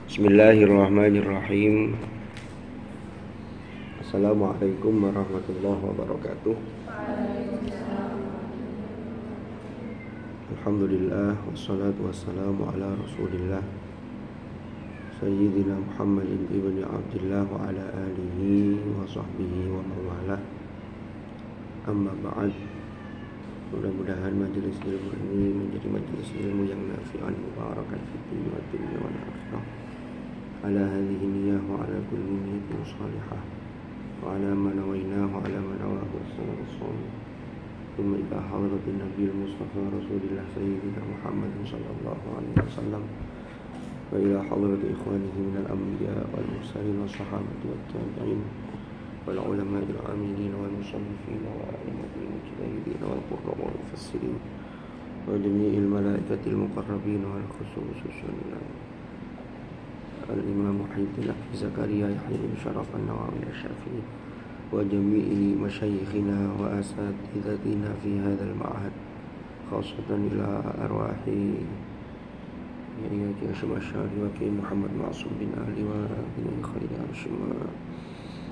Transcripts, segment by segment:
Bismillahirrahmanirrahim. Assalamualaikum warahmatullahi wabarakatuh. Alhamdulillah wassalatu wassalamu ala Rasulillah Sayyidina Muhammadin ibni Abdillah wa ala alihi wa sahbihi wa mawalah. Amma ba'd. Mudah-mudahan majelis ilmu ini menjadi majelis ilmu yang nafi'an mubarakan fi dunya wa dunya wal akhirah. Ala hadhihi niyyah wa ala kulli niyyatin salihah wa ala ma nawainahu wa ala ma nawahu as-salih. Thumma ila hadratin nabiyil mustafa rasulillah sayyidina Muhammadin sallallahu alaihi wasallam wa ila hadrati ikhwanihi minal anbiya wal mursalin was sahabati wat tabi'in wal ulama'il amilin wal musannifin wa a'immatil mujtahidin wal qurra wal mufassirin wa jami'il malaikatil muqarrabin wal khususan al-imam Muhyiddin Zakaria Yahya bin Sharaf an-Nawawi asy-Syafi'i wa jami'i masyayikhina wa asatidatina fi hadzal ma'had khassatan ila arwahi Yahya Hasyim Asy'ari wa Kiai Muhammad Ma'sum bin Ali wa bin Khalid Hasyim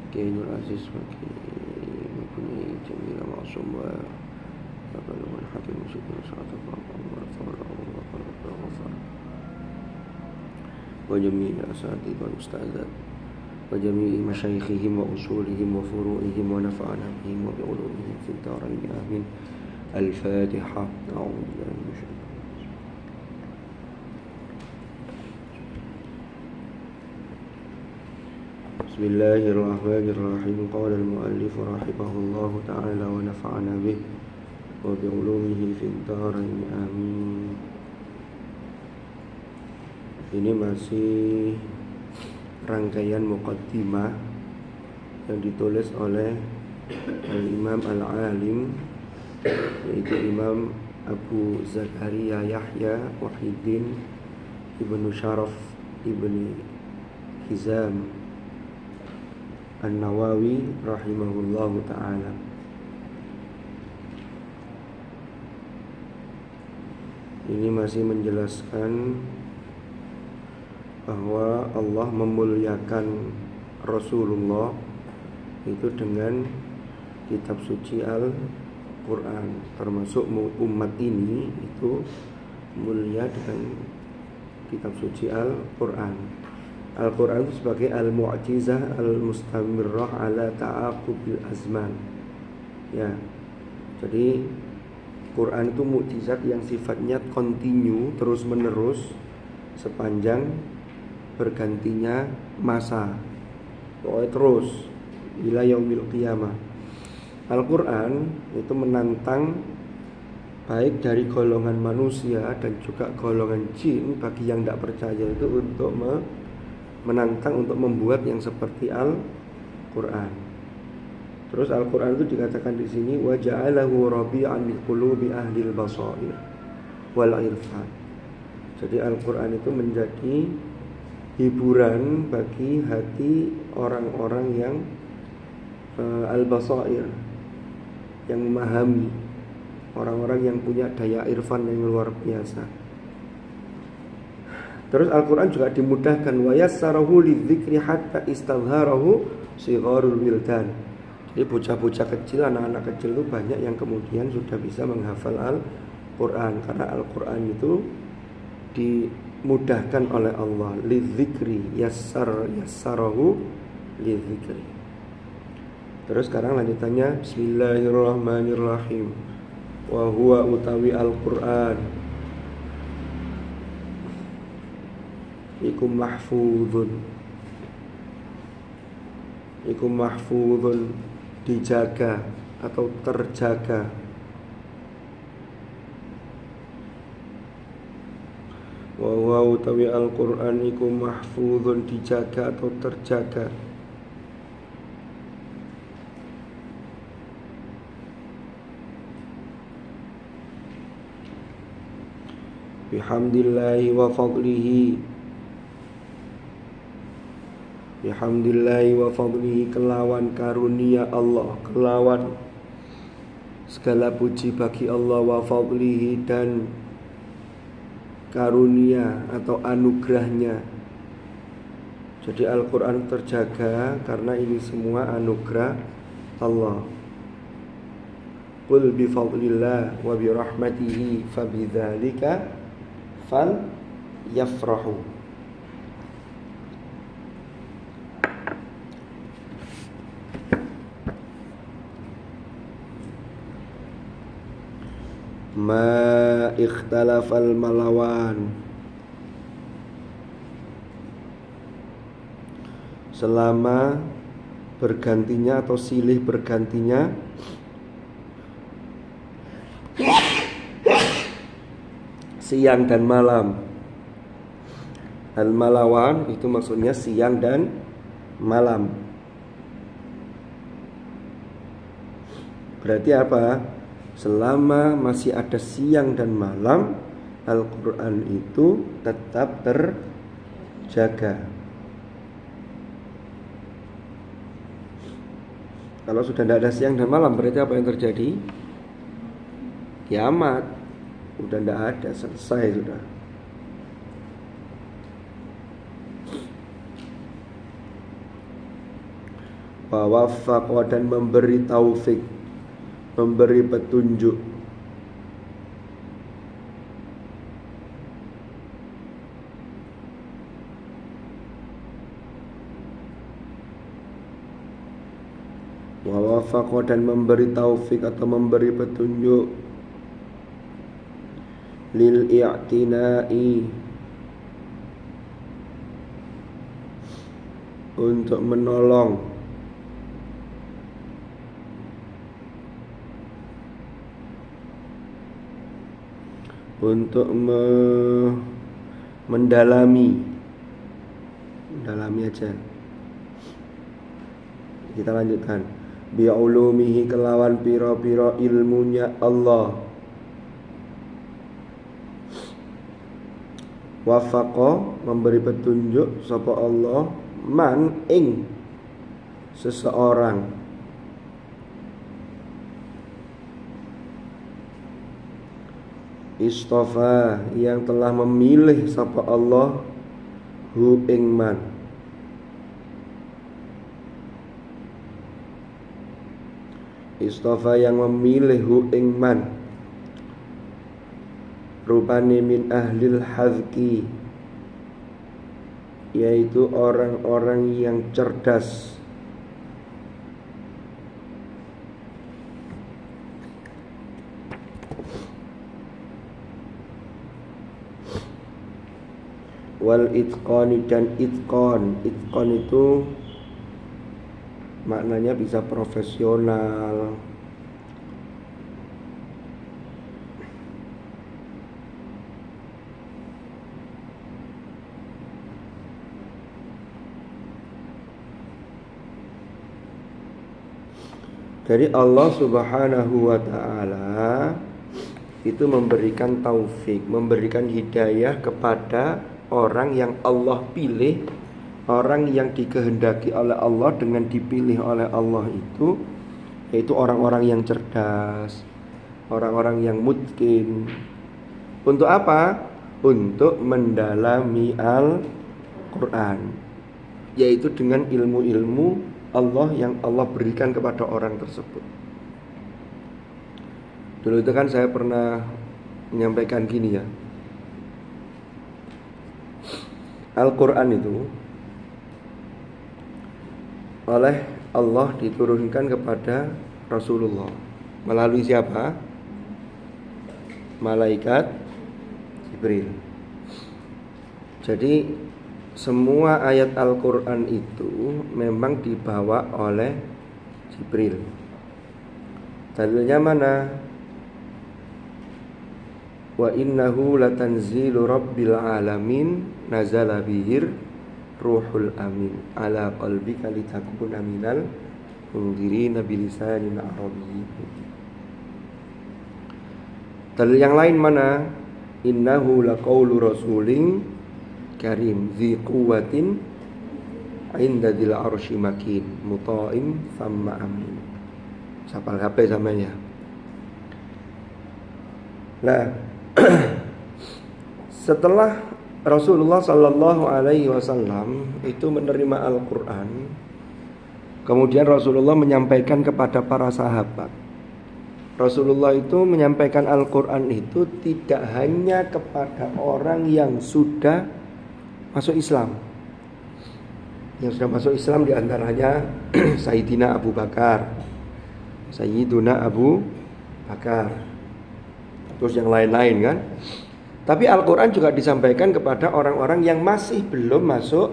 Kiai Nur Aziz wa Kiai Jamil Ma'sum wa Abdul Hakim Musyid wa jami'i asatidz wal ustadzat wa jami'i masyayikhihim wa usulihim wa furu'ihim wa nafa'ana bihim wa bi'ulumihim fid dharain amin. Al-Fatihah. A'udzu billahi minasy syaitonir rajim. Bismillahirrahmanirrahim. Qala al-muallif rahimahullahu ta'ala wa nafa'ana bih wa bi'ulumihi fid dharain amin. Ini masih rangkaian muqaddimah yang ditulis oleh Al-Imam Al-Alim, yaitu Imam Abu Zakaria Yahya Muhyiddin Ibnu Sharaf Ibni Hizam An-Nawawi rahimahullahu ta'ala. Ini masih menjelaskan bahwa Allah memuliakan Rasulullah itu dengan kitab suci Al-Quran, termasuk umat ini itu mulia dengan kitab suci Al-Quran. Al-Quran itu sebagai al-mu'jizah al-mustamirrah ala ta'aqubil azman. Ya. Jadi Quran itu mukjizat yang sifatnya kontinu, terus-menerus sepanjang bergantinya masa, pokoknya terus ila yaumil qiyamah. Al-Quran itu menantang baik dari golongan manusia dan juga golongan jin, bagi yang tidak percaya itu untuk menantang untuk membuat yang seperti Al-Quran. Terus Al-Quran itu dikatakan di sini wa ja'alahu rabi'an liqulubi ahlil basair wal irfan. Jadi Al-Quran itu menjadi hiburan bagi hati orang-orang yang al-basair, yang memahami, orang-orang yang punya daya irfan yang luar biasa. Terus Al-Quran juga dimudahkan wa yassarahu lidzikri hatta istadharahu sigharul wildan. Jadi bocah-bocah kecil, anak-anak kecil itu banyak yang kemudian sudah bisa menghafal Al-Quran, karena Al-Quran itu dimudahkan oleh Allah. Lidzikri yassarahu lidzikri. Terus sekarang lanjutannya Bismillahirrahmanirrahim. Wa huwa utawi Al-Quran ikum mahfudun dijaga atau terjaga. Wa huwa utawi Al-Quran iku mahfudun dijaga atau terjaga. Bihamdillahi wa fadlihi, bihamdillahi wa fadlihi, kelawan karunia Allah, kelawan segala puji bagi Allah, wa fadlihi, dan karunia atau anugerahnya, Jadi Al-Quran terjaga karena ini semua anugerah Allah. Qul bifadlillah wa birahmatihi fabidzalika fal yafrahu. Ma ikhtalafal malawan, selama bergantinya atau silih bergantinya siang dan malam. Al-malawan itu maksudnya siang dan malam. Berarti apa? Selama masih ada siang dan malam, Al-Quran itu tetap terjaga. Kalau sudah tidak ada siang dan malam, berarti apa yang terjadi? Kiamat. Sudah tidak ada, selesai sudah. Wa waffaqa, dan memberi taufik, memberi petunjuk. Wa waffaqa, dan memberi taufik atau memberi petunjuk lil i'tina'i, untuk menolong, untuk mendalami aja. Kita lanjutkan. Bi'ulumihi, kelawan piro-piro ilmunya Allah. Wafaqa, memberi petunjuk sapa Allah man ing seseorang. Istofa, yang telah memilih sapa Allah hu ing man. Istofa, yang memilih hu ing man. Rupane min ahlil hazki, yaitu orang-orang yang cerdas. Wal itqani, dan itqan. Itqan itu maknanya bisa profesional. Dari Allah Subhanahu wa ta'ala itu memberikan taufik, memberikan hidayah kepada orang yang Allah pilih, orang yang dikehendaki oleh Allah dengan dipilih oleh Allah itu, yaitu orang-orang yang cerdas, orang-orang yang mutqin. Untuk apa? Untuk mendalami Al-Quran, yaitu dengan ilmu-ilmu Allah yang Allah berikan kepada orang tersebut. Dulu itu kan saya pernah menyampaikan gini ya, Al-Quran itu oleh Allah diturunkan kepada Rasulullah melalui siapa? Malaikat Jibril. Jadi semua ayat Al-Quran itu memang dibawa oleh Jibril. Dalilnya mana? Wa innahu latanzilu rabbil alamin nazala bihir ruhul amin ala qalbika litakuna minal mundirina bilisanin arabiyyin. Dalil yang lain mana? Innahu laqaulu rasulin karim dzi quwwatin inda dzil arsy makin muta'im thumma amin. Sapal HP samanya. Nah, setelah Rasulullah Shallallahu Alaihi Wasallam itu menerima Al-Quran. Kemudian Rasulullah menyampaikan kepada para sahabat. Rasulullah itu menyampaikan Al-Quran itu tidak hanya kepada orang yang sudah masuk Islam. Yang sudah masuk Islam diantaranya Sayyidina Abu Bakar, Sayyiduna Abu Bakar, terus yang lain-lain kan. Tapi Al-Quran juga disampaikan kepada orang-orang yang masih belum masuk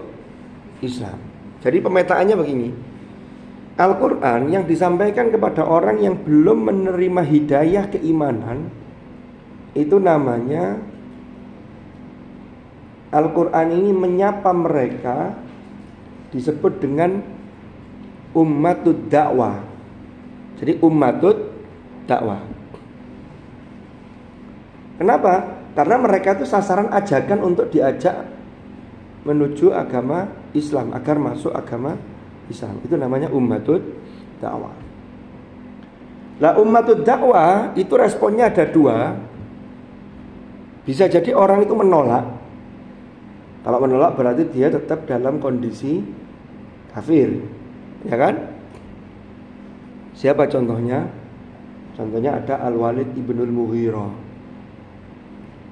Islam. Jadi pemetaannya begini, Al-Quran yang disampaikan kepada orang yang belum menerima hidayah keimanan, itu namanya Al-Quran ini menyapa mereka, disebut dengan ummatud dakwah. Jadi ummatud dakwah. Kenapa? Karena mereka itu sasaran ajakan untuk diajak menuju agama Islam, agar masuk agama Islam. Itu namanya ummatud dakwah. Lah ummatud dakwah itu responnya ada dua. Bisa jadi orang itu menolak. Kalau menolak berarti dia tetap dalam kondisi kafir, ya kan? Siapa contohnya? Contohnya ada Al-Walid ibnul Mughirah.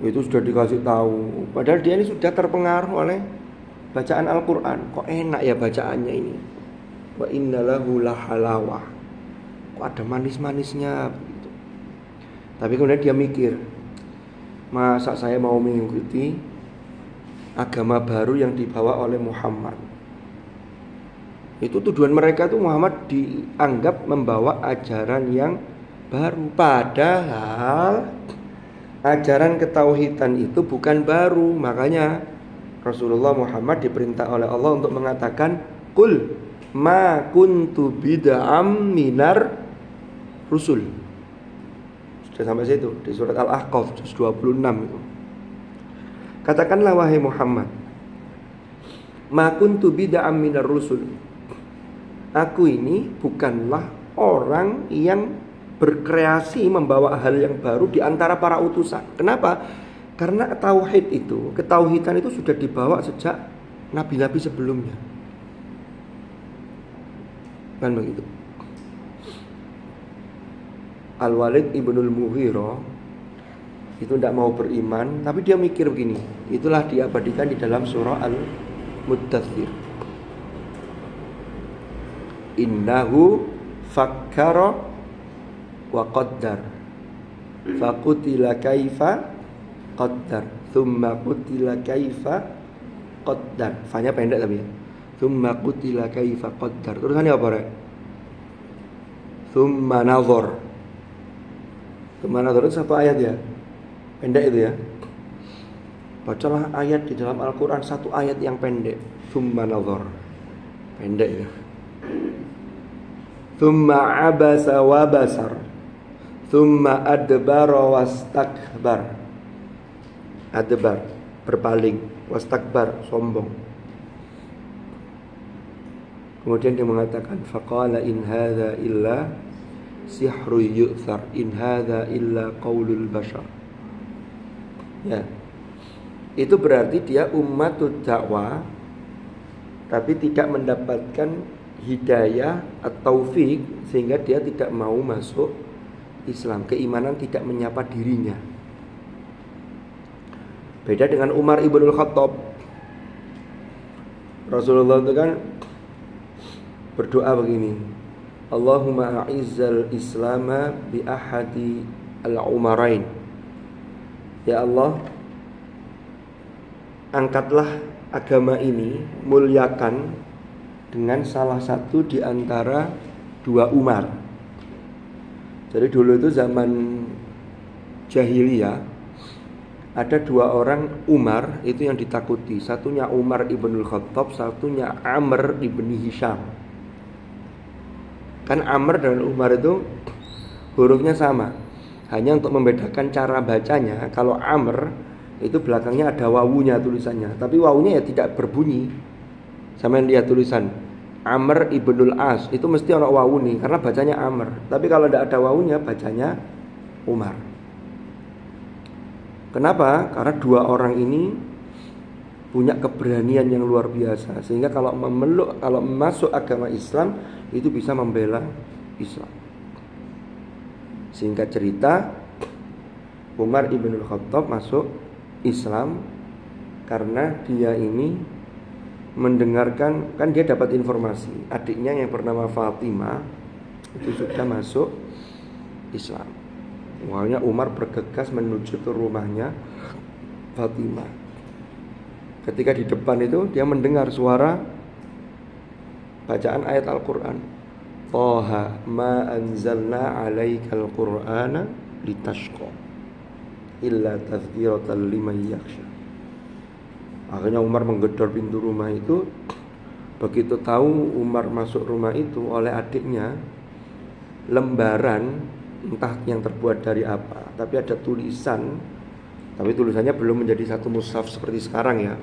Itu sudah dikasih tahu, padahal dia ini sudah terpengaruh oleh bacaan Al-Quran. Kok enak ya bacaannya ini, wa innalahu lahalawah, kok ada manis-manisnya begitu. Tapi kemudian dia mikir, masa saya mau mengikuti agama baru yang dibawa oleh Muhammad. Itu tujuan mereka tuh, Muhammad dianggap membawa ajaran yang baru. Padahal ajaran ketauhidan itu bukan baru. Makanya Rasulullah Muhammad diperintah oleh Allah untuk mengatakan, Qul ma kuntu bid'am minar rusul. Sudah sampai situ di surat Al-Ahqaf juz 26 itu. Katakanlah wahai Muhammad, ma kuntu bid'am minar rusul. Aku ini bukanlah orang yang berkreasi membawa hal yang baru di antara para utusan. Kenapa? Karena tauhid itu, ketauhidan itu sudah dibawa sejak nabi-nabi sebelumnya. Kan begitu. Al-Walid ibnul Mughirah itu tidak mau beriman, tapi dia mikir begini. Itulah diabadikan di dalam surah Al-Muddathir. Innahu fakkara wa qaddar faqutila kaifa qaddar thumma qutila kaifa qaddar. Fanya pendek tapi ya. Thumma qutila kaifa qaddar. Terusannya apa, Rek? Thumma nazar. Thumma nazar itu satu ayat ya. Pendek itu ya. Bacalah ayat di dalam Al-Quran, satu ayat yang pendek. Thumma nazar. Pendek ya. Thumma abasa wa basar. Thumma adbara wastakbar. Adbar, berpaling. Wastakbar, sombong. Kemudian dia mengatakan, faqala in hadza illa sihru yu'thar, in hadza illa qaulul bashar. Ya. Itu berarti dia ummatud dakwah, tapi tidak mendapatkan hidayah atau taufik, sehingga dia tidak mau masuk Islam. Keimanan tidak menyapa dirinya. Beda dengan Umar ibnul Khattab. Rasulullah itu kan berdoa begini, Allahumma a'izzal islama bi ahadi al-umarain. Ya Allah, angkatlah agama ini, muliakan dengan salah satu di antara dua Umar. Jadi dulu itu zaman jahiliyah, ada dua orang Umar itu yang ditakuti. Satunya Umar ibnul Khattab, satunya Amr ibn Hisham. Kan Amr dan Umar itu hurufnya sama, hanya untuk membedakan cara bacanya. Kalau Amr itu belakangnya ada wawunya tulisannya, tapi wawunya ya tidak berbunyi. Sama yang lihat tulisan Amr ibnul As, itu mesti ada wawu nih, karena bacanya Amr. Tapi kalau tidak ada wawunya, bacanya Umar. Kenapa? Karena dua orang ini punya keberanian yang luar biasa, sehingga kalau masuk agama Islam itu bisa membela Islam. Singkat cerita, Umar ibnul Khattab masuk Islam karena dia ini mendengarkan, kan dia dapat informasi adiknya yang bernama Fatimah itu sudah masuk Islam. Makanya Umar bergegas menuju ke rumahnya Fatimah. Ketika di depan itu dia mendengar suara bacaan ayat Al-Quran. Toha ma anzalna alaikal qur'ana litashqa illa tadhkiratan liman yakhsha. Akhirnya Umar menggedor pintu rumah itu. Begitu tahu Umar masuk rumah itu oleh adiknya, lembaran entah yang terbuat dari apa, tapi ada tulisan, tapi tulisannya belum menjadi satu mushaf seperti sekarang ya.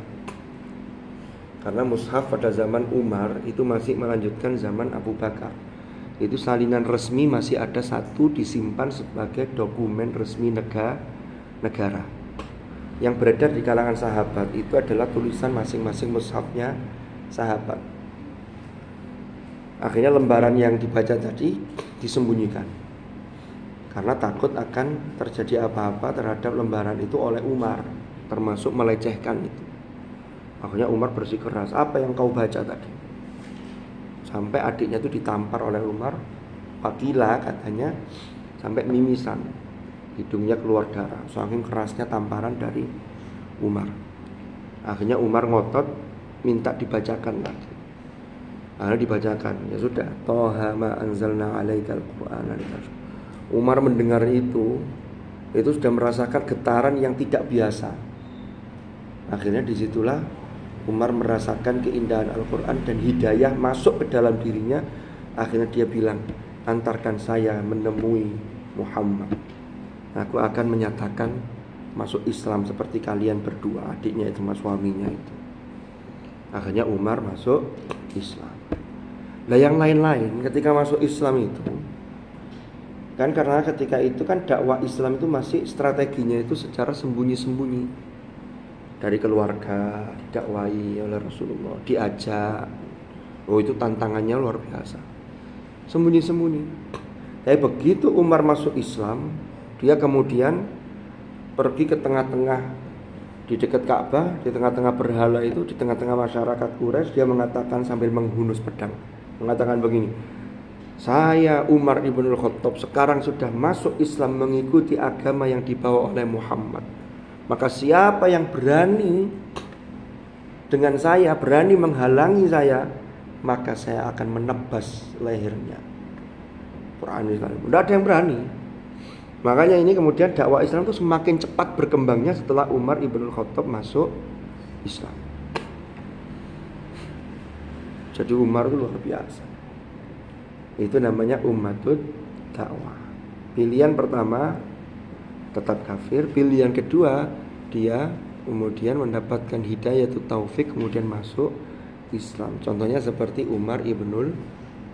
Karena mushaf pada zaman Umar itu masih melanjutkan zaman Abu Bakar. Itu salinan resmi masih ada satu disimpan sebagai dokumen resmi negara. Yang beredar di kalangan sahabat itu adalah tulisan masing-masing mushafnya sahabat. Akhirnya lembaran yang dibaca tadi disembunyikan karena takut akan terjadi apa-apa terhadap lembaran itu oleh Umar, termasuk melecehkan itu. Akhirnya Umar bersikeras, apa yang kau baca tadi? Sampai adiknya itu ditampar oleh Umar, Fakila katanya, sampai mimisan, hidungnya keluar darah, saking kerasnya tamparan dari Umar. Akhirnya Umar ngotot minta dibacakan lagi. Akhirnya dibacakan, ya sudah, Toha ma anzalna alaikal qur'ana litashqa. Umar mendengar itu sudah merasakan getaran yang tidak biasa. Akhirnya disitulah Umar merasakan keindahan Al-Quran dan hidayah masuk ke dalam dirinya. Akhirnya dia bilang, antarkan saya menemui Muhammad, aku akan menyatakan masuk Islam seperti kalian berdua. Adiknya itu sama suaminya itu. Akhirnya Umar masuk Islam. Nah yang lain-lain ketika masuk Islam itu kan, karena ketika itu kan dakwah Islam itu masih strateginya itu secara sembunyi-sembunyi. Dari keluarga didakwai oleh Rasulullah, diajak. Oh itu tantangannya luar biasa. Sembunyi-sembunyi. Tapi begitu Umar masuk Islam, dia kemudian pergi ke tengah-tengah, di dekat Ka'bah, di tengah-tengah berhala itu, di tengah-tengah masyarakat Quraisy, dia mengatakan sambil menghunus pedang, mengatakan begini, saya Umar ibnul Khattab sekarang sudah masuk Islam mengikuti agama yang dibawa oleh Muhammad. Maka siapa yang berani dengan saya, berani menghalangi saya, maka saya akan menebas lehernya. Quran sekali. Tidak ada yang berani. Makanya ini kemudian dakwah Islam itu semakin cepat berkembangnya setelah Umar ibnul Khattab masuk Islam. Jadi Umar itu luar biasa. Itu namanya ummatud dakwah. Pilihan pertama tetap kafir, pilihan kedua dia kemudian mendapatkan hidayah itu taufik, kemudian masuk Islam. Contohnya seperti Umar ibnul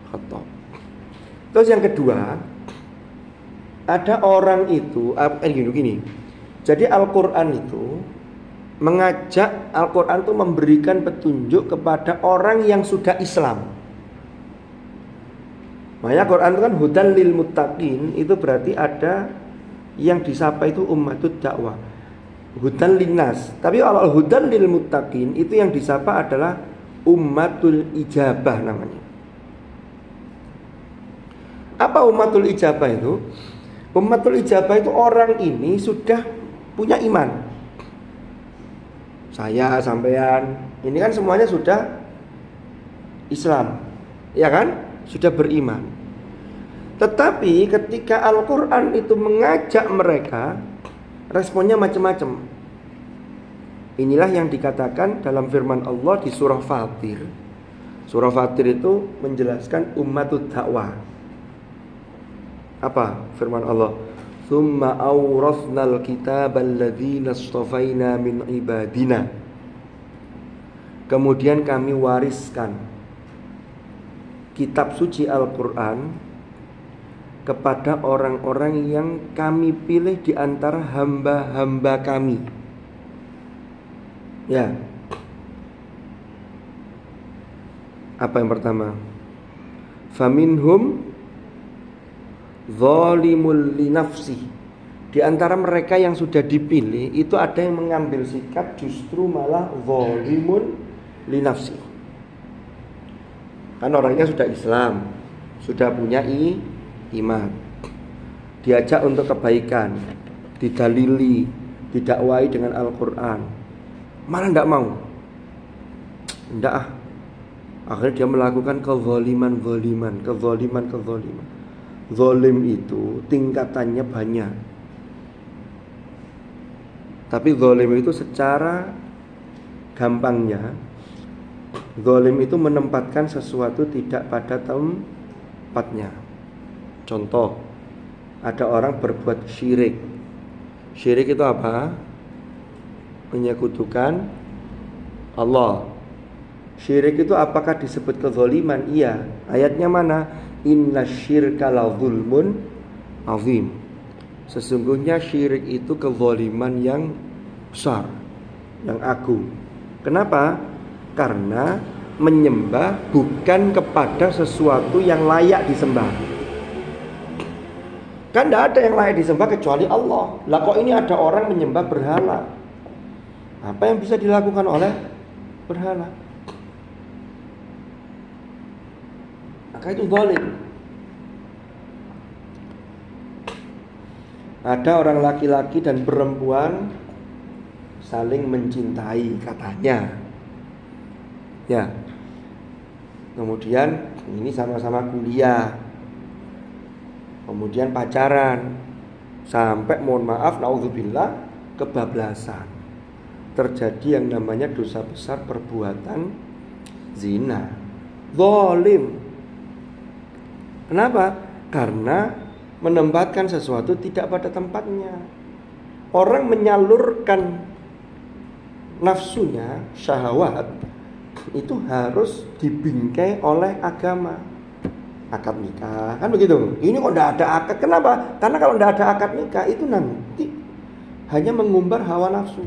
Khattab. Terus yang kedua, ada orang itu gini. Jadi Al-Quran itu mengajak, Al-Quran itu memberikan petunjuk kepada orang yang sudah Islam. Makanya Quran itu kan hudan lil muttaqin, itu berarti ada yang disapa itu ummatud dakwah. Hudan linnas. Tapi kalau hudan lil muttaqin itu yang disapa adalah ummatul ijabah namanya. Apa ummatul ijabah itu? Ummatul ijabah itu orang ini sudah punya iman. Saya, sampean, ini kan semuanya sudah Islam, ya kan? Sudah beriman. Tetapi ketika Al-Quran itu mengajak mereka, responnya macam-macam. Inilah yang dikatakan dalam firman Allah di surah Fatir. Surah Fatir itu menjelaskan ummatud dakwah. Apa firman Allah? Tsumma awrathnal kitaba alladzina astafaina min ibadina. Kemudian kami wariskan kitab suci Al-Quran kepada orang-orang yang kami pilih di antara hamba-hamba kami. Ya, Apa yang pertama? Faminhum zalimul linafsi. Di antara mereka yang sudah dipilih itu ada yang mengambil sikap justru malah zalimun linafsi. Kan orangnya sudah Islam, sudah punya iman, diajak untuk kebaikan, didalili, didakwai dengan Al-Quran, malah tidak mau. Tidak ah. Akhirnya dia melakukan kezaliman. Zalim itu tingkatannya banyak. Tapi zalim itu secara gampangnya, zalim itu menempatkan sesuatu tidak pada tempatnya. Contoh, ada orang berbuat syirik. Syirik itu apa? Menyekutukan Allah. Syirik itu apakah disebut kezaliman? Iya. Ayatnya mana? Inna syirka la zulmun azim. Sesungguhnya syirik itu kezaliman yang besar, yang agung. Kenapa? Karena menyembah bukan kepada sesuatu yang layak disembah. Kan tidak ada yang layak disembah kecuali Allah. Lah kok ini ada orang menyembah berhala? Apa yang bisa dilakukan oleh berhala? Maka itu zalim. Ada orang laki-laki dan perempuan saling mencintai katanya. Ya. Kemudian ini sama-sama kuliah. Kemudian pacaran. Sampai mohon maaf naudzubillah kebablasan. Terjadi yang namanya dosa besar perbuatan zina. Zalim. Kenapa? Karena menempatkan sesuatu tidak pada tempatnya. Orang menyalurkan nafsunya, syahwat, itu harus dibingkai oleh agama. Akad nikah, kan begitu. Ini kok tidak ada akad, kenapa? Karena kalau tidak ada akad nikah itu nanti hanya mengumbar hawa nafsu.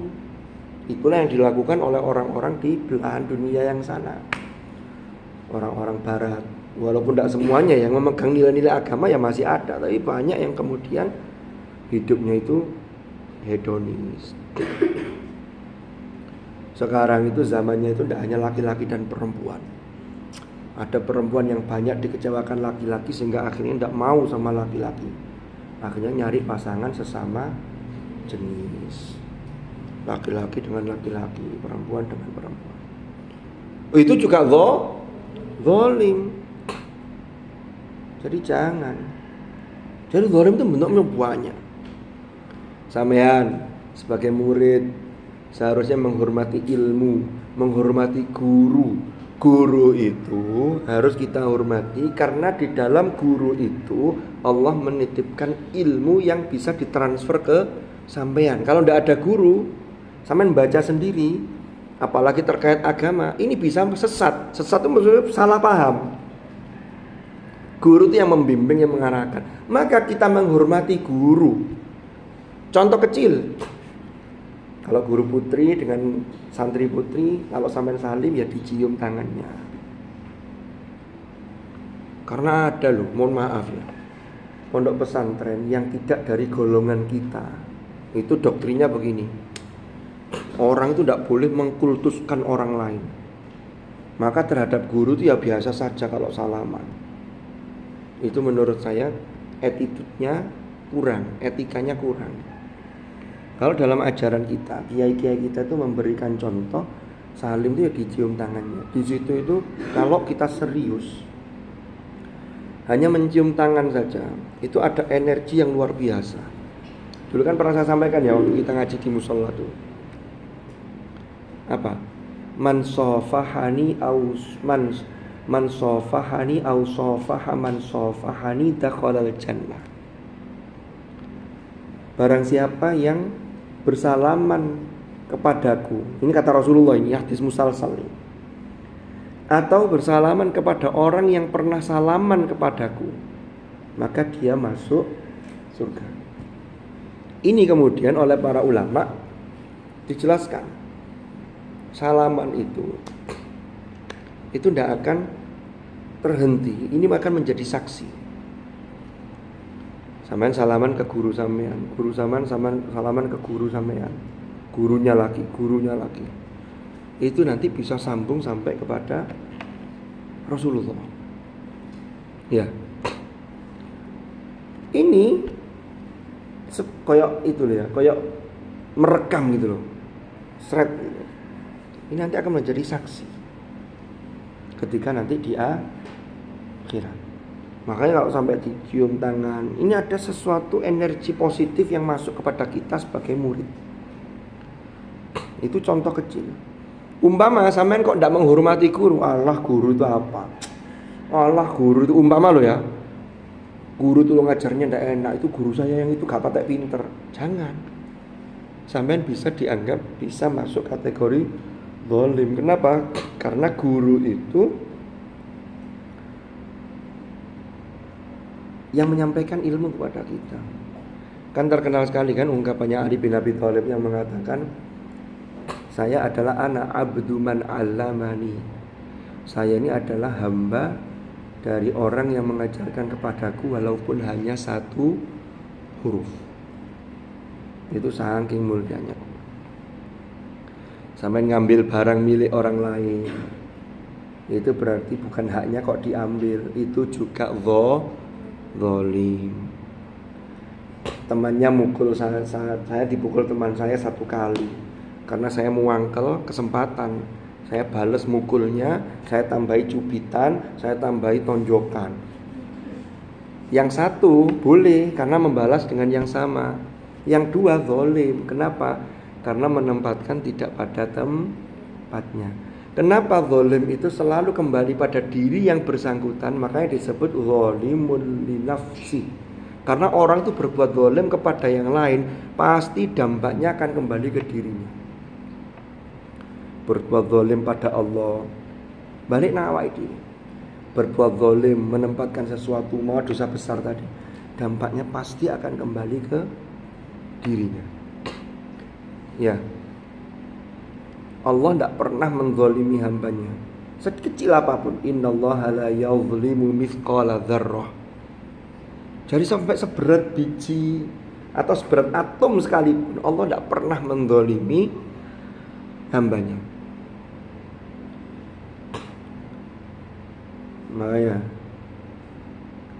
Itulah yang dilakukan oleh orang-orang di belahan dunia yang sana, orang-orang barat. Walaupun tidak semuanya yang memegang nilai-nilai agama ya masih ada, tapi banyak yang kemudian hidupnya itu hedonis. Sekarang itu zamannya itu tidak hanya laki-laki dan perempuan. Ada perempuan yang banyak dikecewakan laki-laki sehingga akhirnya tidak mau sama laki-laki. Akhirnya nyari pasangan sesama jenis. Laki-laki dengan laki-laki, perempuan dengan perempuan. Itu juga zalim. Jadi jangan. Jadi zalim itu bentuknya banyak. Sampean sebagai murid seharusnya menghormati ilmu, menghormati guru. Guru itu harus kita hormati karena di dalam guru itu Allah menitipkan ilmu yang bisa ditransfer ke sampean. Kalau tidak ada guru, sampean baca sendiri, apalagi terkait agama, ini bisa sesat. Sesat itu maksudnya salah paham. Guru itu yang membimbing, yang mengarahkan. Maka kita menghormati guru. Contoh kecil, kalau guru putri dengan santri putri, kalau sampean salim ya dicium tangannya. Karena ada loh, mohon maaf ya, pondok pesantren yang tidak dari golongan kita, itu doktrinnya begini. Orang itu tidak boleh mengkultuskan orang lain. Maka terhadap guru itu ya biasa saja kalau salaman. Itu menurut saya attitude-nya kurang, etikanya kurang. Kalau dalam ajaran kita, kiai-kiai kita itu memberikan contoh, salim itu ya dicium tangannya. Di situ itu kalau kita serius, hanya mencium tangan saja, itu ada energi yang luar biasa. Dulu kan pernah saya sampaikan ya waktu kita ngaji di musola itu. Apa? Man sofahani au sofaha man sofahani dakhalal jannah. Barang siapa yang bersalaman kepadaku, ini kata Rasulullah, ini hadis musalsal ini, atau bersalaman kepada orang yang pernah salaman kepadaku, maka dia masuk surga. Ini kemudian oleh para ulama dijelaskan, salaman itu tidak akan terhenti, ini akan menjadi saksi. Sampean salaman ke guru sampean, guru sampean salaman ke guru sampean, gurunya lagi. Itu nanti bisa sambung sampai kepada Rasulullah. Ya. Ini koyok itu loh ya, koyok merekam gitu loh. Seret gitu. Ini nanti akan menjadi saksi ketika nanti di akhirat. Makanya kalau sampai dicium tangan, ini ada sesuatu energi positif yang masuk kepada kita sebagai murid. Itu contoh kecil. Umpama sampean kok tidak menghormati guru, Allah guru itu apa? Allah guru itu umpama lo ya. Guru itu lo ngajarnya tidak enak, itu guru saya yang itu gak patek pinter. Jangan. Sampean bisa dianggap bisa masuk kategori zalim. Kenapa? Karena guru itu yang menyampaikan ilmu kepada kita. Kan terkenal sekali kan ungkapannya Ali bin Abi Thalib yang mengatakan, saya adalah anak abdu man allamani. Saya ini adalah hamba dari orang yang mengajarkan kepadaku walaupun hanya satu huruf. Itu saking mulianya. Sampai ngambil barang milik orang lain, itu berarti bukan haknya kok diambil, itu juga zalim. Temannya mukul saya dipukul teman saya 1 kali. Karena saya muangkel kesempatan, saya bales mukulnya, saya tambahi cubitan, saya tambahi tonjokan. Yang satu boleh karena membalas dengan yang sama. Yang dua zalim. Kenapa? Karena menempatkan tidak pada tempatnya. Kenapa zalim itu selalu kembali pada diri yang bersangkutan? Makanya disebut zalimun li nafsi. Karena orang itu berbuat zalim kepada yang lain, pasti dampaknya akan kembali ke dirinya. Berbuat zalim pada Allah, balik nawai diri. Berbuat zalim, menempatkan sesuatu, mau dosa besar tadi, dampaknya pasti akan kembali ke dirinya. Ya, Allah tidak pernah menzalimi hambanya sekecil apapun. Innallaha la yuzlimu mithqala dzarrah. Jadi sampai seberat biji atau seberat atom sekalipun, Allah tidak pernah menzalimi hambanya. Makanya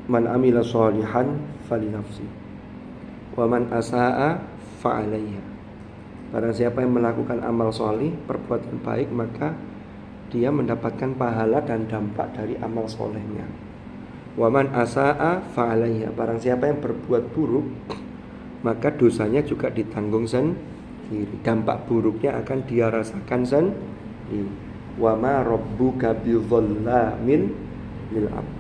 man amila sholihan falinafsi wa man asaa fa'alaiha. Barang siapa yang melakukan amal solih, perbuatan baik, maka dia mendapatkan pahala dan dampak dari amal solehnya. Wa man asaa fa'alaiha. Barang siapa yang berbuat buruk, maka dosanya juga ditanggung sendiri. Dampak buruknya akan dia rasakan sendiri. Wa ma rabbuka bidzallamin lil abd.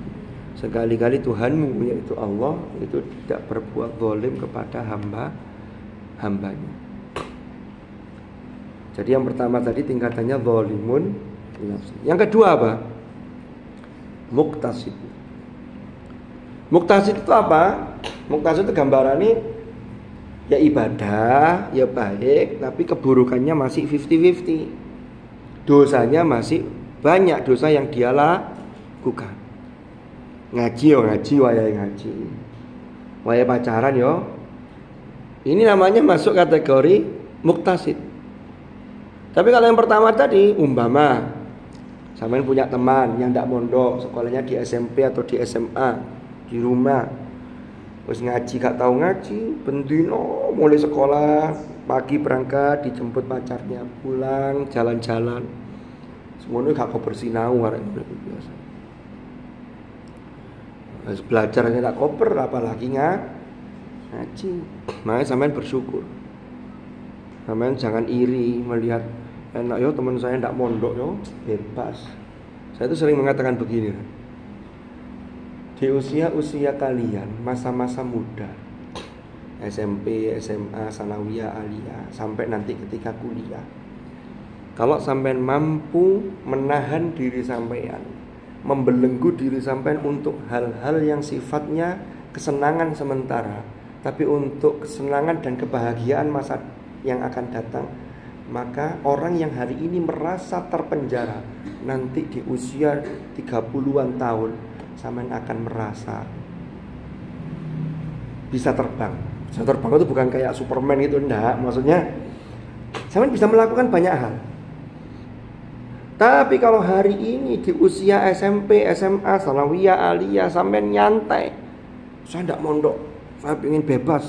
Sekali-kali Tuhanmu, yaitu Allah, itu tidak berbuat zalim kepada hambanya. Jadi yang pertama tadi tingkatannya zalimun. Yang kedua apa? Muqtasid. Muqtasid itu apa? Muqtasid itu gambarannya ya ibadah, ya baik, tapi keburukannya masih 50-50. Dosanya masih banyak, dosa yang dia lakukan. Ngaji yo ngaji, wayai ngaji. Wayai pacaran yo. Ini namanya masuk kategori muqtasid. Tapi kalau yang pertama tadi, umpama sampean punya teman yang tidak mondok, sekolahnya di SMP atau di SMA, di rumah, terus ngaji gak tahu ngaji, bendino mulai sekolah pagi berangkat, dijemput pacarnya, pulang jalan-jalan, semuanya gak kau bersinau hari biasa. Terus belajarnya tak koper, apalagi ngaji. Makanya sampean bersyukur. Sampean jangan iri melihat enak yo teman saya tidak mondok yo, bebas. Saya itu sering mengatakan begini, di usia kalian, masa-masa muda, SMP, SMA, sanawiyah, aliyah, sampai nanti ketika kuliah, kalau sampean mampu menahan diri sampean, membelenggu diri sampean untuk hal-hal yang sifatnya kesenangan sementara, tapi untuk kesenangan dan kebahagiaan masa yang akan datang, Maka orang yang hari ini merasa terpenjara, nanti di usia 30-an tahun sampean akan merasa bisa terbang. Bisa terbang itu bukan kayak Superman gitu, enggak. Maksudnya sampean bisa melakukan banyak hal. Tapi kalau hari ini di usia SMP, SMA, Sanawiyah, Aliyah, sampean nyantai, saya enggak mondok, saya ingin bebas.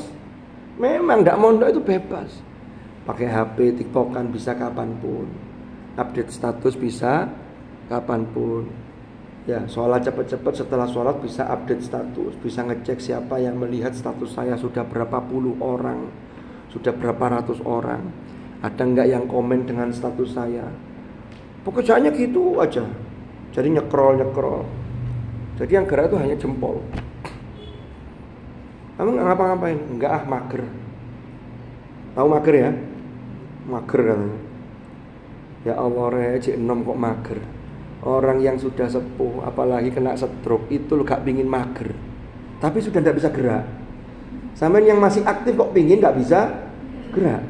Memang enggak mondok itu bebas. Pakai HP, TikTokan bisa kapanpun, update status bisa kapanpun. Ya, sholat cepet-cepet, setelah sholat bisa update status, bisa ngecek siapa yang melihat status saya, sudah berapa puluh orang, sudah berapa ratus orang, ada enggak yang komen dengan status saya. Pekerjaannya gitu aja. Jadi nyekrol. Jadi yang gerak itu hanya jempol. Kamu nggak ngapa-ngapain? Enggak, mager. Tahu mager ya? Mager katanya. Ya Allah, recek enom kok mager. Orang yang sudah sepuh, apalagi kena stroke, itu lo gak pingin mager, tapi sudah gak bisa gerak. Sampai yang masih aktif kok pingin gak bisa gerak.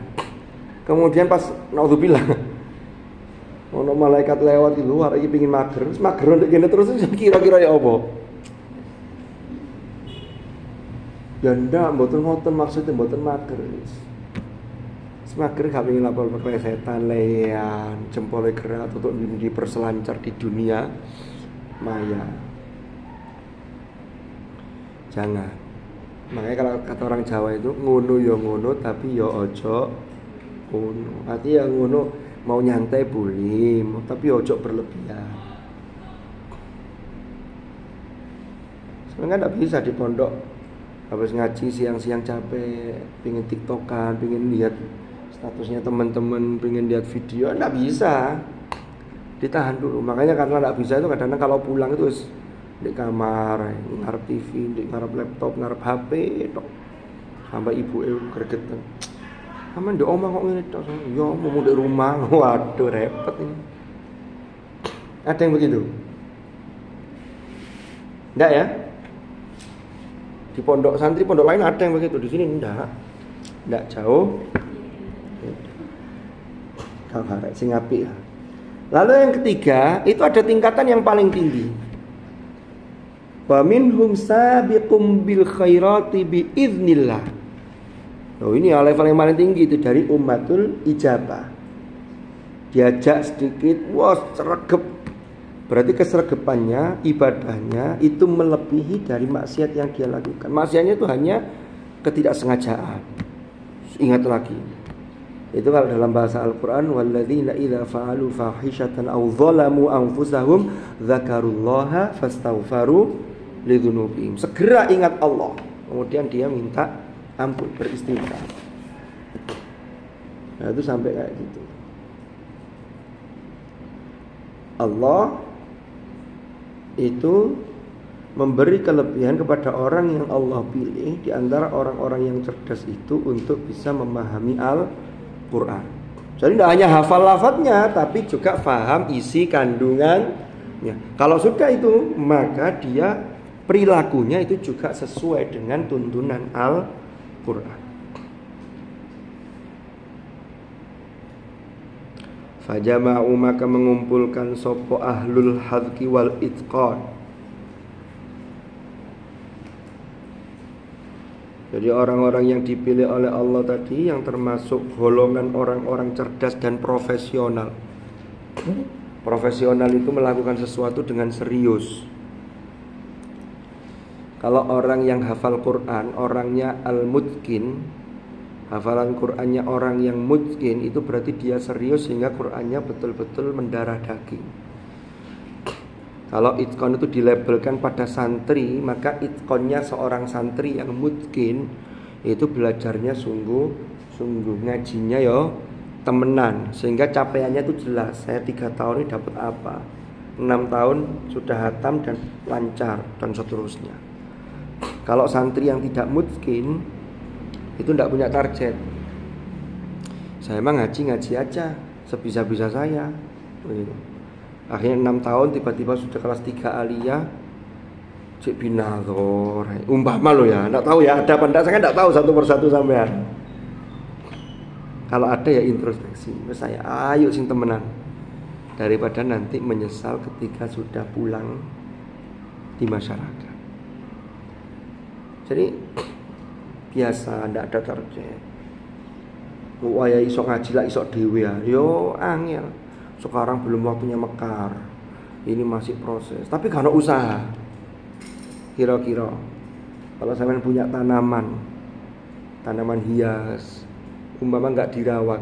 Kemudian pas naudzubillah, ono malaikat lewat di luar, ini pingin mager, untuk gini terus kira-kira ya apa? Ya ndak, mboten ngoten maksudnya mboten mager. Semager gak pengen lapor setan lean, jempolnya gerak untuk diperselancar di dunia maya. Jangan. Makanya kalau kata orang Jawa itu ngono ya ngono tapi ya ojo ngono. Artinya ya ngono mau nyantai boleh, tapi ojo berlebihan. Sebenarnya tidak bisa di pondok habis ngaji siang-siang capek, pengen tiktokan, pengen lihat statusnya teman-teman, pengen lihat video, enggak bisa, ditahan dulu. Makanya karena enggak bisa itu kadang-kadang kalau pulang itu di kamar, ngarep TV, di ngarep laptop, ngarep HP, tok. Sampai ibu gregetan. Aman di omah kok ngene tok. Ya mau di rumah, waduh repot ini. Ada yang begitu? Enggak ya? Di pondok santri, pondok lain ada yang begitu, di sini enggak jauh. Kabar sing apik. Lalu yang ketiga, itu ada tingkatan yang paling tinggi. Wa minhum sabiqum bil khairati bi idznillah. Oh, ini level yang paling tinggi itu dari ummatul ijabah. Diajak sedikit, wah sregep. Berarti kesregepannya, ibadahnya itu melebihi dari maksiat yang dia lakukan. Maksiatnya itu hanya ketidaksengajaan. Ingat lagi. Itu kalau dalam bahasa Al-Quran, walladzina idza fa'alu fahishatan aw zalamu anfusahum dzakarullaha fastaghfaru lidzunubihim. Segera ingat Allah, kemudian dia minta ampun, beristighfar. Nah, itu sampai kayak gitu. Allah itu memberi kelebihan kepada orang yang Allah pilih di antara orang-orang yang cerdas itu untuk bisa memahami Al-Quran. Jadi tidak hanya hafal lafadznya, tapi juga paham isi kandungannya. Kalau sudah itu, maka dia perilakunya itu juga sesuai dengan tuntunan Al-Quran. Fajama'u, maka mengumpulkan sopo ahlul hadqi wal itqan. Jadi orang-orang yang dipilih oleh Allah tadi yang termasuk golongan orang-orang cerdas dan profesional. Profesional itu melakukan sesuatu dengan serius. Kalau orang yang hafal Quran, orangnya al-mutqin, hafalan Qurannya orang yang mutqin, itu berarti dia serius sehingga Qurannya betul-betul mendarah daging. Kalau itqon itu dilabelkan pada santri, maka itqonnya seorang santri yang mutqin itu belajarnya sungguh-sungguh, ngajinya yo temenan, sehingga capaiannya itu jelas. Saya 3 tahun ini dapat apa, 6 tahun sudah hatam dan lancar dan seterusnya. Kalau santri yang tidak mutqin itu tidak punya target. Saya emang ngaji aja sebisa-bisa saya. Begitu. Akhirnya 6 tahun tiba-tiba sudah kelas 3 aliyah, cek binazor. Umpama lo ya, enggak tahu ya ada apa enggak, saya kan enggak tahu satu persatu sampean. Kalau ada ya introspeksi. Terus saya ayo sing temenan. Daripada nanti menyesal ketika sudah pulang di masyarakat. Jadi biasa ndak ada target. Waya iso ngaji lah iso dhewe ya. Yo angel. Sekarang belum waktunya mekar. Ini masih proses. Tapi kalau usaha. Kira-kira kalau sampean punya tanaman hias, umpama enggak dirawat.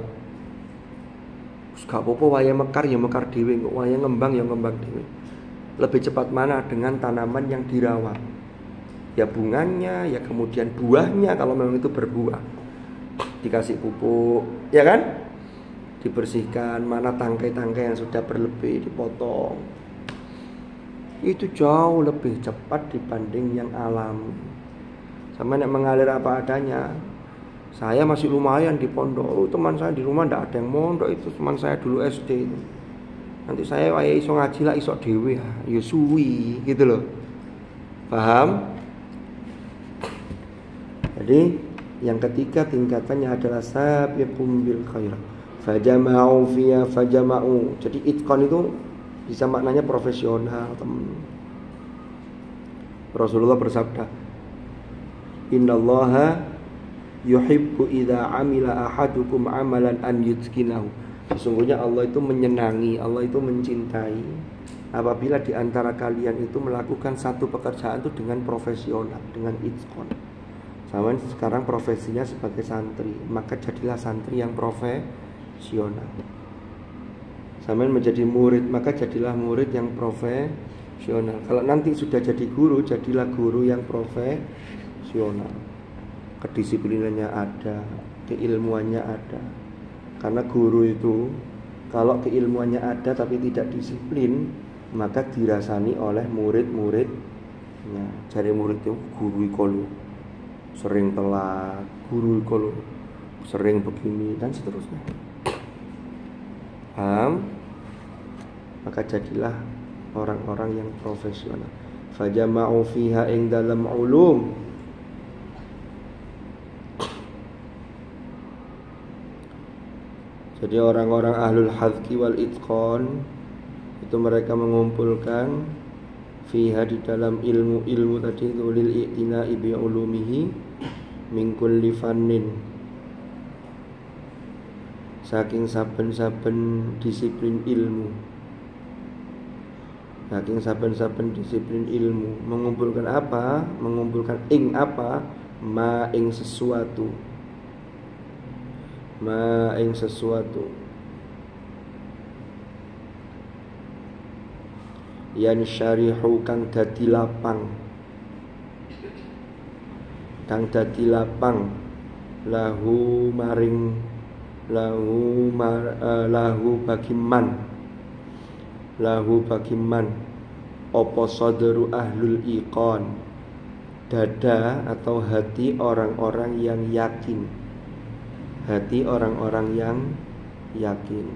Gak apa-apa waya mekar ya mekar dhewe, kok waya ngembang ya ngembang dhewe. Lebih cepat mana dengan tanaman yang dirawat? Ya bunganya, ya kemudian buahnya kalau memang itu berbuah. Dikasih pupuk, ya kan? Dibersihkan, mana tangkai-tangkai yang sudah berlebih dipotong. Itu jauh lebih cepat dibanding yang alami. Sama nek mengalir apa adanya. Saya masih lumayan di pondok. Teman saya di rumah ndak ada yang mondok, itu teman saya dulu SD itu. Nanti saya wae iso ngaji lah iso dhewe ya suwi gitu loh. Paham? Jadi yang ketiga tingkatannya adalah sabiqum bil khairat. Fajama'u fiya fajama'u. Jadi itqan itu bisa maknanya profesional, teman. Rasulullah bersabda, "Innallaha yuhibbu idza amila ahadukum amalan an yutqinahu." Sesungguhnya Allah itu menyenangi, Allah itu mencintai apabila di antara kalian itu melakukan satu pekerjaan itu dengan profesional, dengan itqan. Sama sekarang profesinya sebagai santri, maka jadilah santri yang profesional. Sama menjadi murid, maka jadilah murid yang profesional. Kalau nanti sudah jadi guru, jadilah guru yang profesional. Kedisiplinannya ada, keilmuannya ada. Karena guru itu kalau keilmuannya ada tapi tidak disiplin, maka dirasani oleh murid-muridnya. Jadi murid itu guru ikolu sering telat, guru ikolu sering begini dan seterusnya. Paham? Maka jadilah orang-orang yang profesional. Fajama'u fiha ing dalam ulum. Jadi orang-orang ahlul hadqi wal itqan itu mereka mengumpulkan fiha di dalam ilmu-ilmu tadi itu lil i'tina'i bi ulumihi min kulli fannin. Saking saben-saben disiplin ilmu. Saking saben-saben disiplin ilmu. Mengumpulkan apa? Mengumpulkan ing apa? Ma ing sesuatu. Ma ing sesuatu. Yan syarihu kang dadi lapang. Kang dadi lapang lahu maring lahu bagiman opo sadru ahlul iqan, dada atau hati orang-orang yang yakin, hati orang-orang yang yakin.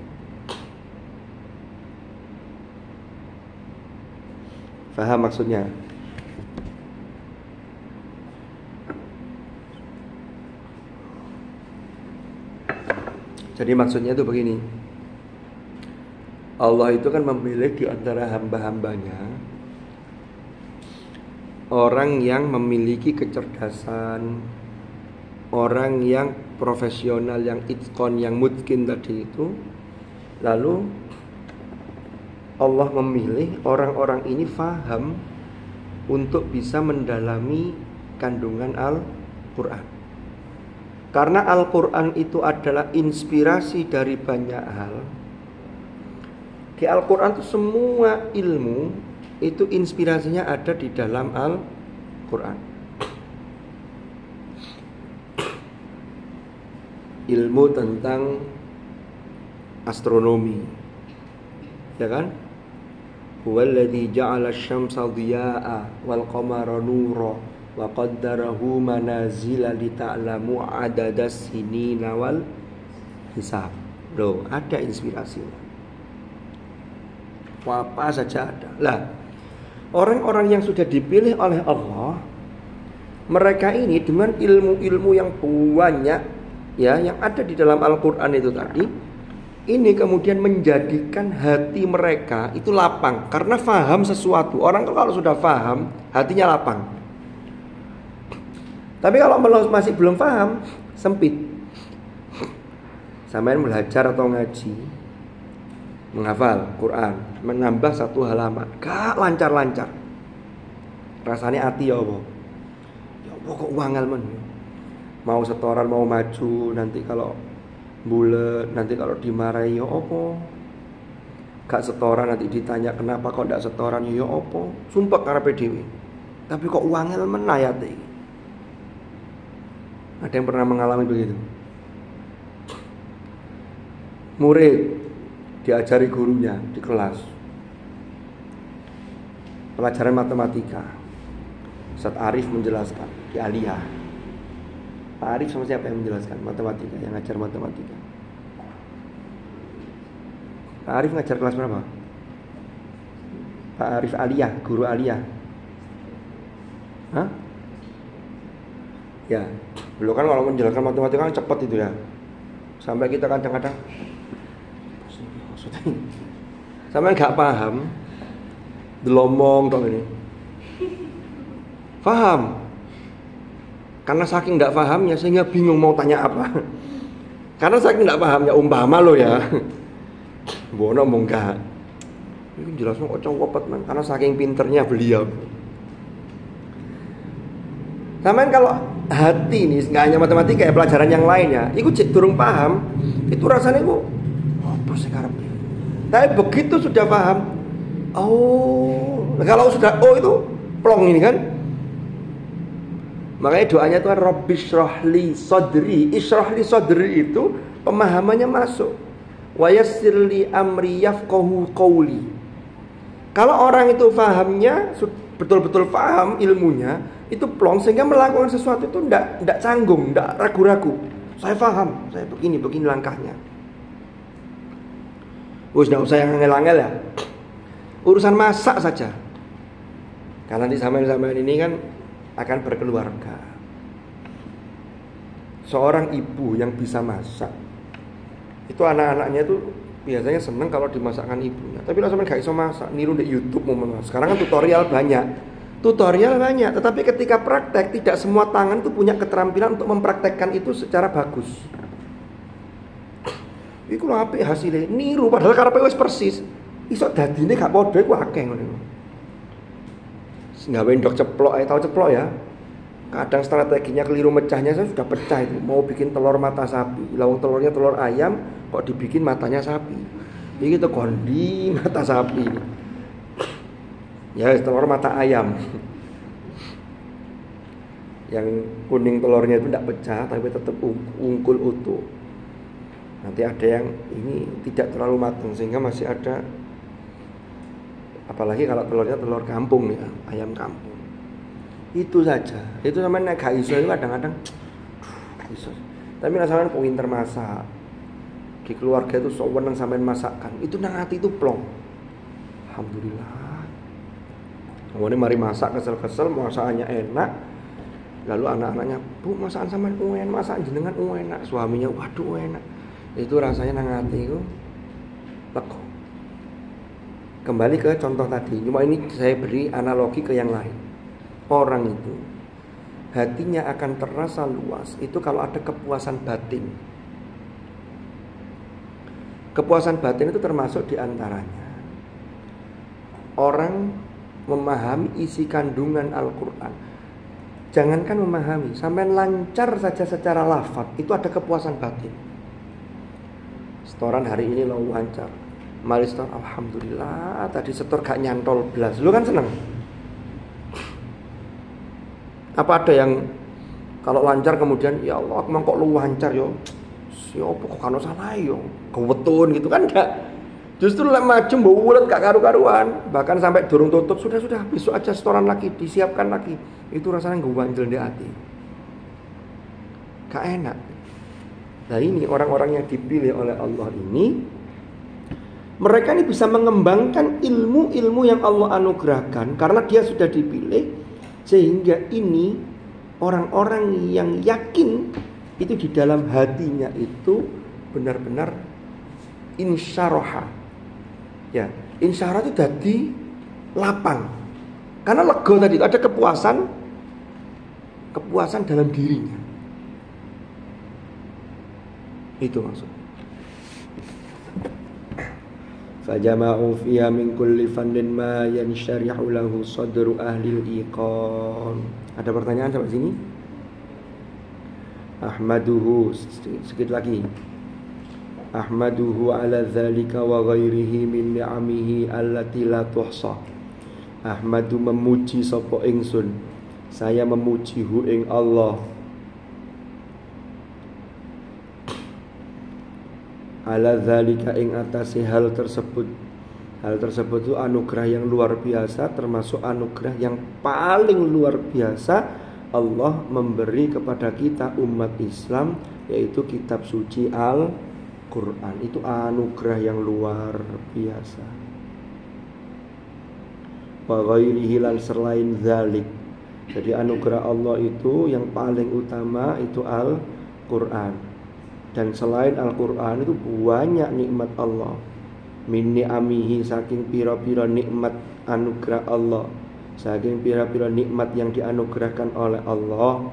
Faham maksudnya? Jadi maksudnya itu begini. Allah itu kan memilih di antara hamba-hambanya orang yang memiliki kecerdasan, orang yang profesional, yang itqan, yang mutqin tadi itu. Lalu Allah memilih orang-orang ini faham untuk bisa mendalami kandungan Al-Quran. Karena Al-Quran itu adalah inspirasi dari banyak hal. Di Al-Quran itu semua ilmu itu inspirasinya ada di dalam Al-Quran. Ilmu tentang astronomi, ya kan? Huwallazi ja'ala asy-syamsa dhiya'a wal qamara nura wa qaddarahu manazila lita'lamu adadas sinina wal hisab. Loh, ada inspirasinya. Apa saja ada. Lah, orang-orang yang sudah dipilih oleh Allah, mereka ini dengan ilmu-ilmu yang banyak, ya yang ada di dalam Al-Qur'an itu tadi, ini kemudian menjadikan hati mereka itu lapang karena faham sesuatu. Orang kalau sudah faham, hatinya lapang. Tapi kalau masih belum paham, sempit. Sampai belajar atau ngaji, menghafal Quran, menambah satu halaman, gak lancar-lancar. Rasanya hati ya Allah. Ya Allah kok wangel men. Mau setoran, mau maju, nanti kalau bulet, nanti kalau dimarahi ya apa? Gak setoran nanti ditanya kenapa kok gak setoran ya apa? Sumpah karena PDW. Tapi kok wangel men ayate. Ada yang pernah mengalami begitu? Murid diajari gurunya di kelas pelajaran matematika. Ustaz Arif menjelaskan di Aliyah. Pak Arif sama siapa yang menjelaskan matematika, yang ngajar matematika? Pak Arif ngajar kelas berapa? Pak Arif Aliyah, guru Aliyah. Hah? Ya, beliau kan kalau menjelaskan matematika kan cepat itu ya. Sampai kita kadang-kadang sampai nggak paham, delomong dong ini. Paham? Karena saking nggak pahamnya sehingga bingung mau tanya apa. Karena saking nggak pahamnya, umpama lo ya. Bono mau enggak. Ini jelasnya kok cowok man. Karena saking pinternya beliau. Sampai kalau hati ini nggak hanya matematika ya, pelajaran yang lainnya, itu durung paham, itu rasanya itu apa sih karepnya. Tapi begitu sudah paham, oh, kalau sudah itu plong ini kan. Makanya doanya itu Rabbi syrahli sadri. Isyrahli sadri itu pemahamannya masuk. Wa yassirli amri yafqahu qawli. Kalau orang itu fahamnya betul-betul paham ilmunya, itu plong sehingga melakukan sesuatu itu enggak canggung, enggak ragu-ragu. Saya paham, saya begini langkahnya. Wis enggak usah yang angel-angel ya. Urusan masak saja. Karena di zaman-zaman ini kan akan berkeluarga. Seorang ibu yang bisa masak, itu anak-anaknya itu biasanya seneng kalau dimasakkan ibunya. Tapi kalau sampai gak bisa masak, niru di YouTube mau memasak. Sekarang kan tutorial banyak. Tetapi ketika praktek, tidak semua tangan itu punya keterampilan untuk mempraktekkan itu secara bagus. Iku lho apik hasilnya, niru padahal karepe wis persis. Iso dadine gak padha iku akeh ngono. Nggak wendok ceplok, tahu ceplok ya? Kadang strateginya keliru mecahnya, saya sudah pecah itu. Mau bikin telur mata sapi, lawang telurnya telur ayam, kok dibikin matanya sapi. Ini gitu kondi mata sapi. Ya telur mata ayam. Yang kuning telurnya itu tidak pecah, tapi tetap ungkul utuh. Nanti ada yang ini tidak terlalu matang sehingga masih ada. Apalagi kalau telurnya telur kampung ya, ayam kampung. Itu saja. Itu namanya gak iso itu kadang-kadang iso. Tapi rasanya pinter masak. Di keluarga itu sok weneng sampean masakan. Itu nang ati itu plong. Alhamdulillah. Ngene mari masak kesel-kesel, masakannya enak. Lalu anak-anaknya, "Bu, masakan sampean enak, masakan jenengan enak." Suaminya, "Waduh, enak." Itu rasanya nang ati itu lega. Kembali ke contoh tadi, cuma ini saya beri analogi ke yang lain. Orang itu hatinya akan terasa luas itu kalau ada kepuasan batin. Kepuasan batin itu termasuk diantaranya orang memahami isi kandungan Al-Quran. Jangankan memahami, sampai lancar saja secara lafaz, itu ada kepuasan batin. Setoran hari ini lo lancar. Mari setor, alhamdulillah. Tadi setor gak nyantol belas. Lu kan seneng. Apa ada yang kalau lancar kemudian ya Allah, aku memang kok lu lancar yo. Siapa kok kano salah yo. Kewetun gitu kan enggak. Justru lek maju mbulet gak karu-karuan. Bahkan sampai durung tutup sudah besok aja setoran lagi, disiapkan lagi. Itu rasanya ngwanjel di hati. Gak enak. Nah ini orang-orang yang dipilih oleh Allah ini, mereka ini bisa mengembangkan ilmu-ilmu yang Allah anugerahkan karena dia sudah dipilih. Sehingga ini orang-orang yang yakin itu di dalam hatinya itu benar-benar insyaraha. Ya, insyaraha itu jadi lapang. Karena lega tadi itu ada kepuasan dalam dirinya. Itu maksudnya. Fajama'u fiha min kulli fannin ma yansharihu lahu sadru ahli al-iqan. Ada pertanyaan sampai sini? Ahmaduhu, sedikit lagi. Ahmaduhu ala dzalika wa ghairihi min ni'amihi allati la tuhsa. Ahmadu memuji sapa ingsun. Saya memuji hu ing Allah. Ala dzalika ing atase hal tersebut. Hal tersebut itu anugerah yang luar biasa, termasuk anugerah yang paling luar biasa Allah memberi kepada kita umat Islam, yaitu kitab suci Al-Quran. Itu anugerah yang luar biasa. Wa ghairihi lan selain dzalik. Jadi anugerah Allah itu yang paling utama itu Al-Quran. Dan selain Al-Quran itu banyak nikmat Allah. Min ni'amihi, saking pira-pira nikmat anugerah Allah, saking pira-pira nikmat yang dianugerahkan oleh Allah.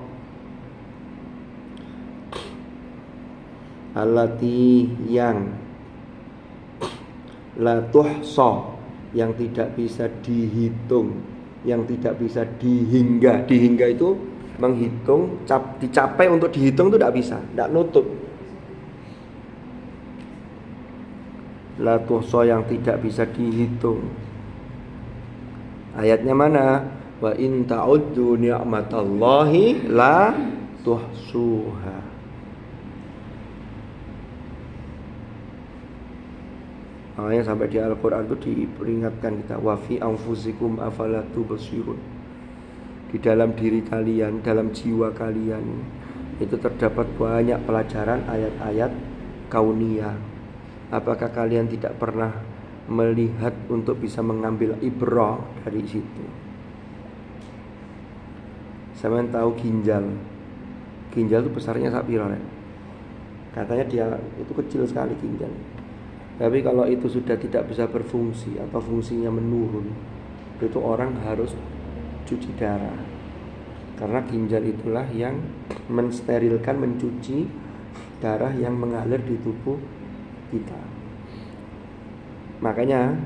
Allati yang la tuhsa, yang tidak bisa dihitung, yang tidak bisa dihingga. Dihingga itu menghitung, dicapai untuk dihitung itu tidak bisa, tidak nutup. La tuhsa, yang tidak bisa dihitung. Ayatnya mana? Wa in ta'uddu ni'matallahi la tuhsuha. Makanya sampai di Al-Quran itu diperingatkan kita, wa fi anfusikum afala tubsirun. Di dalam diri kalian, dalam jiwa kalian itu terdapat banyak pelajaran ayat-ayat kauniyah. Apakah kalian tidak pernah melihat untuk bisa mengambil ibrah dari situ? Saya tahu ginjal. Ginjal itu besarnya sak pira, katanya dia itu kecil sekali ginjal. Tapi kalau itu sudah tidak bisa berfungsi atau fungsinya menurun, itu orang harus cuci darah. Karena ginjal itulah yang mensterilkan, mencuci darah yang mengalir di tubuh kita. Makanya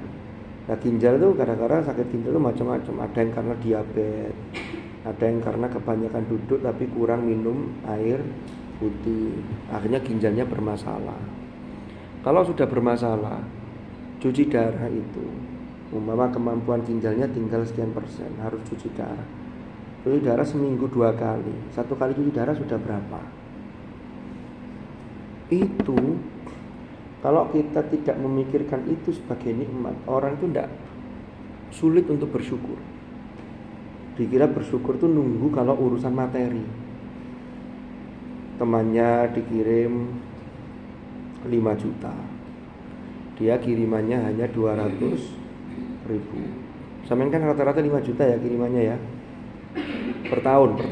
ginjal itu kadang-kadang sakit ginjal itu macam-macam. Ada yang karena diabetes, ada yang karena kebanyakan duduk tapi kurang minum air putih, akhirnya ginjalnya bermasalah. Kalau sudah bermasalah, cuci darah itu, umpama kemampuan ginjalnya tinggal sekian persen, harus cuci darah. Cuci darah seminggu 2 kali. 1 kali cuci darah sudah berapa? Itu kalau kita tidak memikirkan itu sebagai nikmat, orang itu tidak sulit untuk bersyukur. Dikira bersyukur itu nunggu kalau urusan materi. Temannya dikirim 5 juta, dia kirimannya hanya 200.000. Sampeyan kan rata-rata 5 juta ya kirimannya ya, per tahun. 1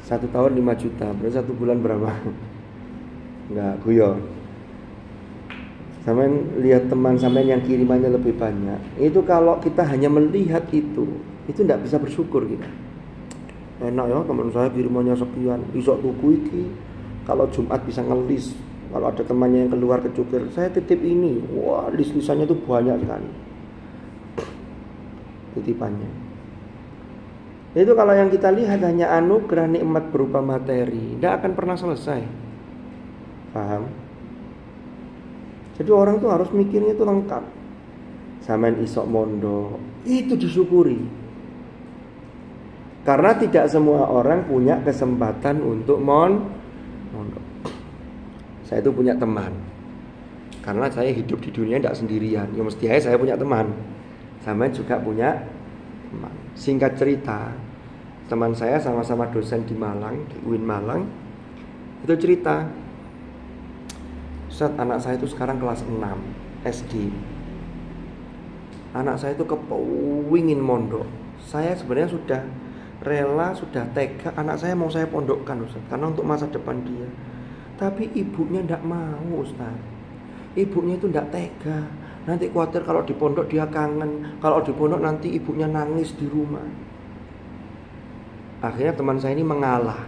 tahun 5 juta, berarti 1 bulan berapa? Enggak, guyon. Sampeyan lihat teman sampeyan yang kirimannya lebih banyak. Itu kalau kita hanya melihat itu enggak bisa bersyukur kita. Enak ya teman saya kirimannya sekian, isok tuku iki. Kalau Jumat bisa ngelis. Kalau ada temannya yang keluar ke Cukir, saya titip ini. Wah, list-lisannya itu banyak sekali. Titipannya. Itu kalau yang kita lihat hanya anugerah nikmat berupa materi, tidak akan pernah selesai. Paham? Jadi orang tuh harus mikirnya itu lengkap. Sampean isok mondo, itu disyukuri. Karena tidak semua orang punya kesempatan untuk mondo. Saya itu punya teman. Karena saya hidup di dunia tidak sendirian. Ya mesti saya punya teman. Sampean juga punya teman. Singkat cerita, teman saya sama-sama dosen di Malang, di UIN Malang. Itu cerita, Ustaz, anak saya itu sekarang kelas 6 SD. Anak saya itu kepingin mondok. Saya sebenarnya sudah rela, sudah tega, anak saya mau saya pondokkan Ustaz, karena untuk masa depan dia. Tapi ibunya tidak mau Ustaz. Ibunya itu tidak tega. Nanti khawatir kalau di pondok dia kangen, kalau di pondok nanti ibunya nangis di rumah. Akhirnya teman saya ini mengalah.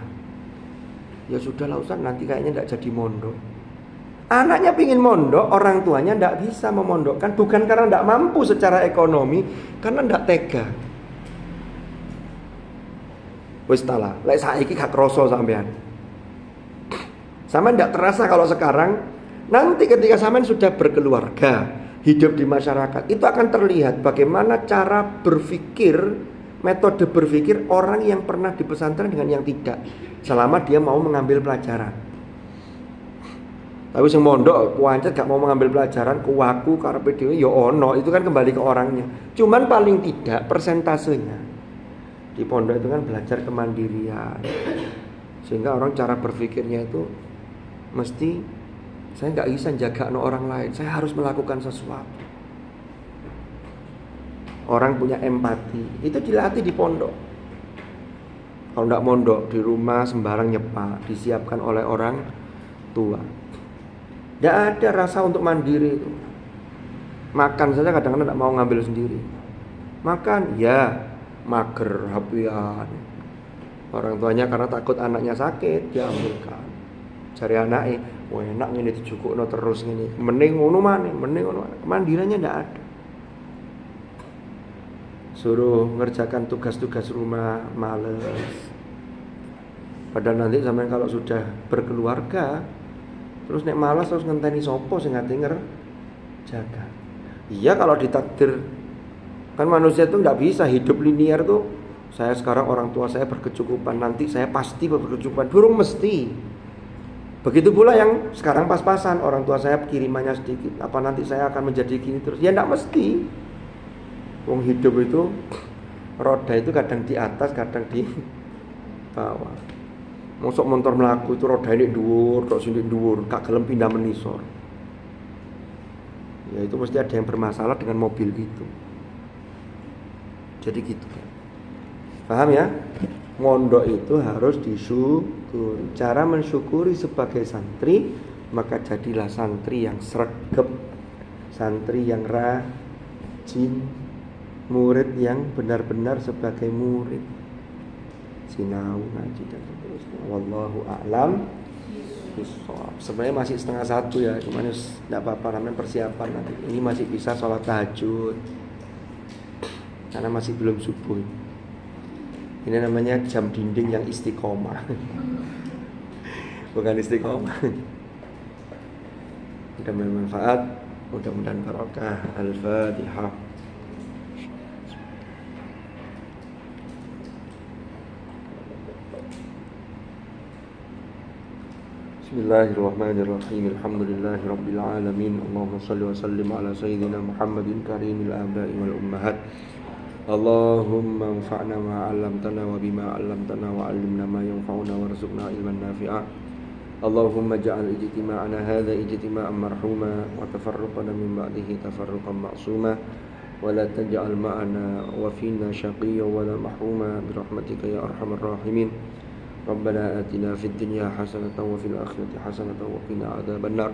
Ya sudahlah Ustaz, nanti kayaknya tidak jadi mondok. Anaknya pingin mondok, orang tuanya tidak bisa memondokkan. Bukan karena tidak mampu secara ekonomi, karena tidak tega. Wis talah, lek saiki gak kroso sampean. Sampean tidak terasa kalau sekarang, nanti ketika sampean sudah berkeluarga, hidup di masyarakat, itu akan terlihat bagaimana cara berpikir, metode berpikir orang yang pernah di pesantren dengan yang tidak, selama dia mau mengambil pelajaran. Tapi sing mondok kuancet gak mau mengambil pelajaran, kuwaku karepe dhewe ya ono, itu kan kembali ke orangnya. Cuman paling tidak persentasenya di pondok itu kan belajar kemandirian, sehingga orang cara berpikirnya itu mesti saya nggak bisa jaga orang lain, saya harus melakukan sesuatu. Orang punya empati itu dilatih di pondok. Kalau nggak mondok di rumah sembarang nyepak, disiapkan oleh orang tua. Nggak ada rasa untuk mandiri itu. Makan saja kadang-kadang nggak mau ngambil sendiri. Makan ya mager, hapian. Orang tuanya karena takut anaknya sakit, diambilkan. Cari anaknya, wah enak ini dijukukno terus ini. Mending ngono maneh, mending ngono. Kemandirannya ndak ada. Suruh ngerjakan tugas-tugas rumah, males. Padahal nanti sampai kalau sudah berkeluarga, terus nek malas terus ngenteni sopo sing ngati jaga. Iya kalau ditakdir. Kan manusia itu nggak bisa hidup linear tuh. Saya sekarang orang tua saya berkecukupan, nanti saya pasti berkecukupan. Burung mesti. Begitu pula yang sekarang pas-pasan, orang tua saya kirimannya sedikit. Apa nanti saya akan menjadi gini terus? Ya nggak mesti. Wong hidup itu roda itu kadang di atas, kadang di bawah. Mosok motor melaku itu roda ini dhuwur, kok sini dhuwur, gak gelem pindah menisor. Ya itu mesti ada yang bermasalah dengan mobil itu. Jadi gitu. Paham ya? Mondok itu harus disyukur. Cara mensyukuri sebagai santri, maka jadilah santri yang sregep, santri yang rajin, murid yang benar-benar sebagai murid. Sinau, ngaji dan seterusnya. Wallahu a'lam bishawab. Sebenarnya masih 12:30 ya, cuman enggak apa-apa, namanya persiapan nanti. Ini masih bisa sholat tahajud. Karena masih belum subuh. Ini namanya jam dinding yang istiqomah. Bukan istiqomah. Mudah-mudahan bermanfaat, mudah-mudahan barokah. Al-Fatihah. Bismillahirrahmanirrahim. Alhamdulillahi rabbil alamin. Allahumma shalli wa sallim ala sayyidina Muhammadin karimil aba'i wal ummahat. Allahumma anfa'na ma 'allamtana wa bima 'allamtana wa 'allimna ma yanfa'una warzuqna ilman nafi'a. Allahumma ja'al ijtima'ana hadha ijtima'an marhuma wa tafarruqana min ba'dihi tafarruqan ma'suma wa la taj'al ma'ana wa fina shaqiyyan wa la mahruma bi rahmatika ya arhamar rahimin. Rabbana atina fid dunya hasanatan wa fil akhirati hasanatan wa qina adzaban nar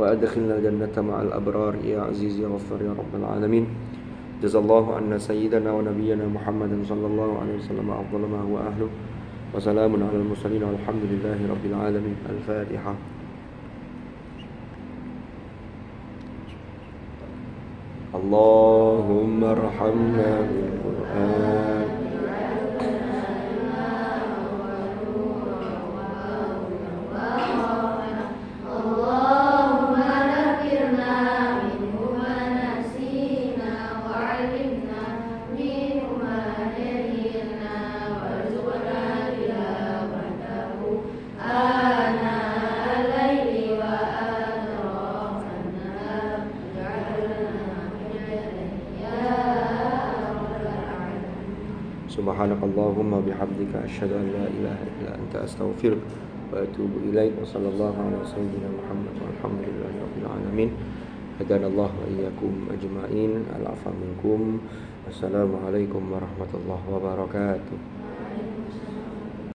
wa adkhilna jannata ma'al abrar ya aziz ya ghaffar ya rabbal alamin. Jazallahu anna sayyidana wa nabiyyana Muhammadan sallallahu alaihi wasallam afdal ma huwa ahlu wa salamun alal mursalin walhamdulillahi rabbil alamin. Al-Fatihah. Allahumma arhamna bil Qur'an Subhanakallahumma bihamdika asyhadu an la ilaha illa anta astaghfiruka wa atubu ilaik. Wa sallallahu ala sayyidina Muhammad walhamdulillahi rabbil alamin. Hadanallahu wa iyyakum ajma'in. Al-'afwa minkum. Wassalamu alaikum warahmatullahi wabarakatuh.